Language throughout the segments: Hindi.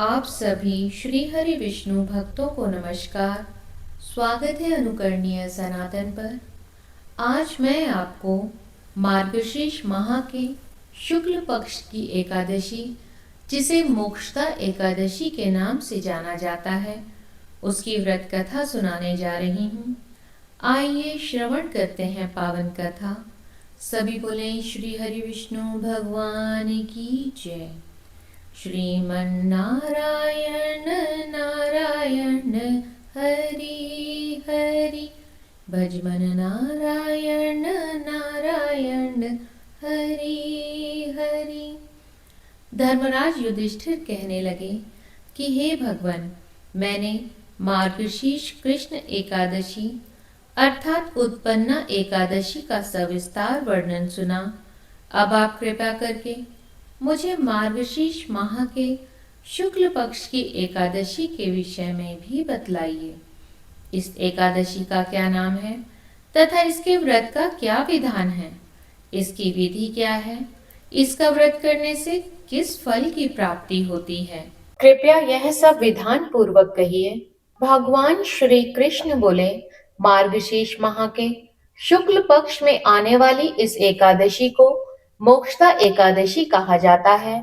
आप सभी श्री हरि विष्णु भक्तों को नमस्कार। स्वागत है अनुकरणीय सनातन पर। आज मैं आपको मार्गशीर्ष माह के शुक्ल पक्ष की एकादशी, जिसे मोक्षदा एकादशी के नाम से जाना जाता है, उसकी व्रत कथा सुनाने जा रही हूँ। आइए श्रवण करते हैं पावन कथा। सभी बोलें श्री हरि विष्णु भगवान की जय। श्रीमन्नारायण नारायण हरि हरि, भजमन नारायण नारायण हरि हरि। धर्मराज युधिष्ठिर कहने लगे कि हे भगवान, मैंने मार्गशीर्ष कृष्ण एकादशी अर्थात उत्पन्ना एकादशी का सविस्तार वर्णन सुना। अब आप कृपा करके मुझे मार्गशीर्ष माह के शुक्ल पक्ष की एकादशी के विषय में भी बतलाइए। इस एकादशी का क्या नाम है तथा इसके व्रत का क्या विधान है, इसकी विधि क्या है, इसका व्रत करने से किस फल की प्राप्ति होती है। कृपया यह सब विधान पूर्वक कहिए। भगवान श्री कृष्ण बोले, मार्गशीर्ष माह के शुक्ल पक्ष में आने वाली इस एकादशी को मोक्षदा एकादशी कहा जाता है।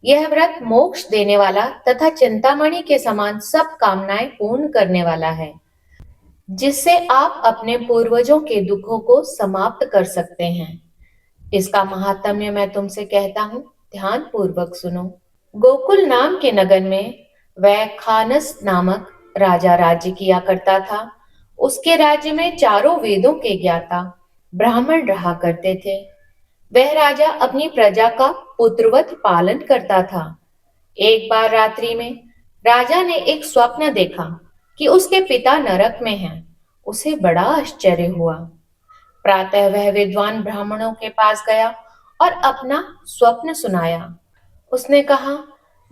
यह व्रत मोक्ष देने वाला तथा चिंतामणि के समान सब कामनाएं पूर्ण करने वाला है, जिससे आप अपने पूर्वजों के दुखों को समाप्त कर सकते हैं। इसका महात्म्य मैं तुमसे कहता हूँ, ध्यान पूर्वक सुनो। गोकुल नाम के नगर में वैखानस नामक राजा राज्य किया करता था। उसके राज्य में चारों वेदों के ज्ञाता ब्राह्मण रहा करते थे। वह राजा अपनी प्रजा का पुत्रवत पालन करता था। एक बार रात्रि में राजा ने एक स्वप्न देखा कि उसके पिता नरक में हैं। उसे बड़ा आश्चर्य हुआ। प्रातः वह विद्वान ब्राह्मणों के पास गया और अपना स्वप्न सुनाया। उसने कहा,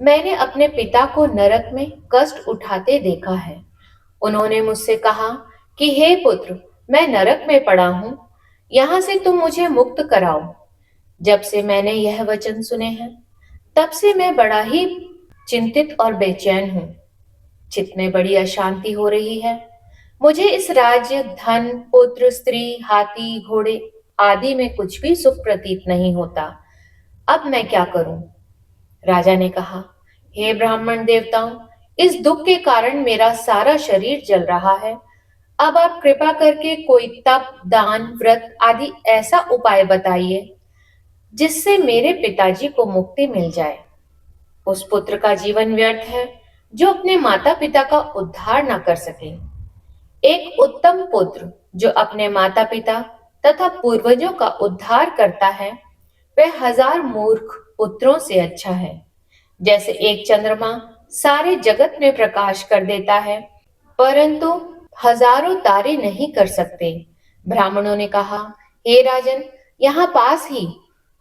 मैंने अपने पिता को नरक में कष्ट उठाते देखा है। उन्होंने मुझसे कहा कि हे पुत्र, मैं नरक में पड़ा हूं, यहां से तुम मुझे मुक्त कराओ। जब से मैंने यह वचन सुने हैं, तब से मैं बड़ा ही चिंतित और बेचैन हूं। चित्त में बड़ी अशांति हो रही है। मुझे इस राज्य, धन, पुत्र, स्त्री, हाथी, घोड़े आदि में कुछ भी सुख प्रतीत नहीं होता। अब मैं क्या करूं? राजा ने कहा, हे ब्राह्मण देवताओं, इस दुख के कारण मेरा सारा शरीर जल रहा है। अब आप कृपा करके कोई तप, दान, व्रत आदि ऐसा उपाय बताइए जिससे मेरे पिताजी को मुक्ति मिल जाए। उस पुत्र का जीवन व्यर्थ है जो अपने माता पिता का उद्धार न कर सके। एक उत्तम पुत्र जो अपने माता पिता तथा पूर्वजों का उद्धार करता है, वह 1000 मूर्ख पुत्रों से अच्छा है। जैसे एक चंद्रमा सारे जगत में प्रकाश कर देता है, परंतु हजारों तारे नहीं कर सकते। ब्राह्मणों ने कहा, हे राजन, यहाँ पास ही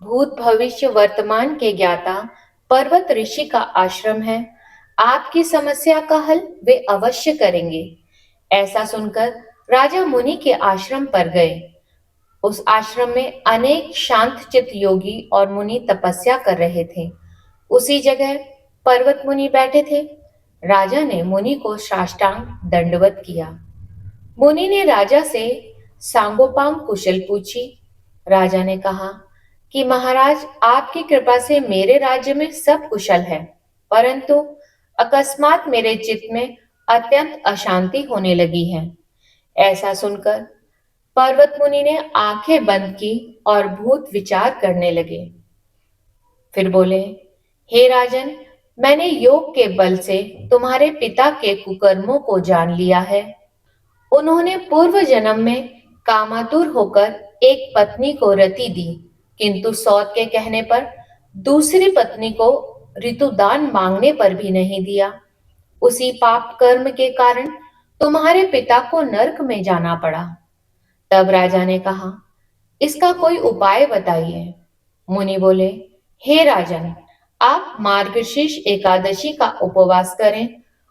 भूत भविष्य वर्तमान के ज्ञाता पर्वत ऋषि का आश्रम है। आपकी समस्या का हल वे अवश्य करेंगे। ऐसा सुनकर राजा मुनि के आश्रम पर गए। उस आश्रम में अनेक शांत चित्त योगी और मुनि तपस्या कर रहे थे। उसी जगह पर्वत मुनि बैठे थे। राजा ने मुनि को साष्टांग दंडवत किया। मुनि ने राजा से सांगोपांग कुशल पूछी। राजा ने कहा कि महाराज, आपकी कृपा से मेरे राज्य में सब कुशल है, परंतु अकस्मात मेरे चित्त में अत्यंत अशांति होने लगी है। ऐसा सुनकर पर्वत मुनि ने आंखें बंद की और भूत विचार करने लगे। फिर बोले, हे राजन, मैंने योग के बल से तुम्हारे पिता के कुकर्मों को जान लिया है। उन्होंने पूर्व जन्म में कामातुर होकर एक पत्नी को रति दी, किंतु सौत के कहने पर दूसरी पत्नी को ऋतुदान मांगने पर भी नहीं दिया। उसी पाप कर्म के कारण तुम्हारे पिता को नरक में जाना पड़ा। तब राजा ने कहा, इसका कोई उपाय बताइए। मुनि बोले, हे राजन, आप मार्गशीर्ष एकादशी का उपवास करें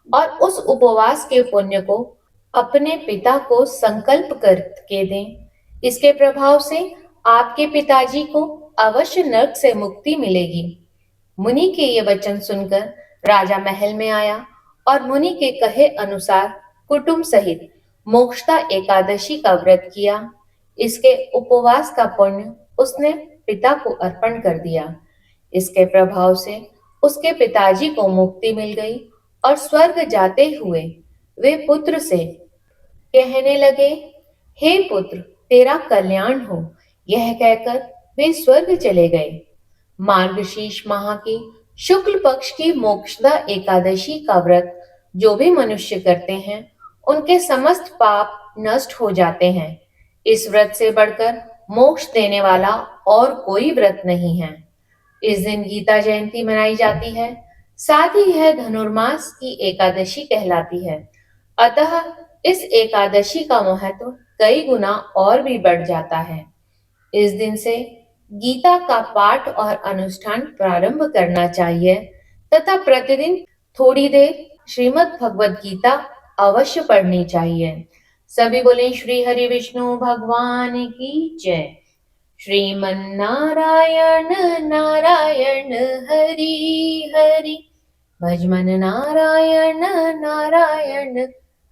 और उस उपवास के पुण्य को अपने पिता को संकल्प करके दें। इसके प्रभाव से आपके पिताजी को अवश्य नरक से मुक्ति मिलेगी। मुनि के ये वचन सुनकर राजा महल में आया और मुनि के कहे अनुसार कुटुंब सहित मोक्षदा एकादशी का व्रत किया। इसके उपवास का पुण्य उसने पिता को अर्पण कर दिया। इसके प्रभाव से उसके पिताजी को मुक्ति मिल गई और स्वर्ग जाते हुए वे पुत्र से कहने लगे, हे पुत्र, तेरा कल्याण हो। यह कहकर वे स्वर्ग चले गए। मार्गशीर्ष माह की शुक्ल पक्ष की मोक्षदा एकादशी का व्रत जो भी मनुष्य करते हैं उनके समस्त पाप नष्ट हो जाते हैं। इस व्रत से बढ़कर मोक्ष देने वाला और कोई व्रत नहीं है। इस दिन गीता जयंती मनाई जाती है। साथ ही यह धनुर्मास की एकादशी कहलाती है। अतः इस एकादशी का महत्व कई गुना और भी बढ़ जाता है। इस दिन से गीता का पाठ और अनुष्ठान प्रारंभ करना चाहिए तथा प्रतिदिन थोड़ी देर श्रीमद् भगवद गीता अवश्य पढ़नी चाहिए। सभी बोले श्री हरि विष्णु भगवान की जय। श्रीमन्नारायण नारायण हरि हरि, भजमन नारायण नारायण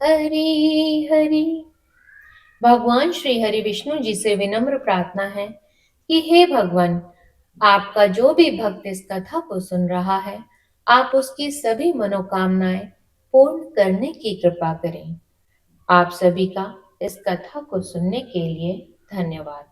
हरि हरि। भगवान श्री हरि विष्णु जी से विनम्र प्रार्थना है कि हे भगवान, आपका जो भी भक्त इस कथा को सुन रहा है, आप उसकी सभी मनोकामनाएं पूर्ण करने की कृपा करें। आप सभी का इस कथा को सुनने के लिए धन्यवाद।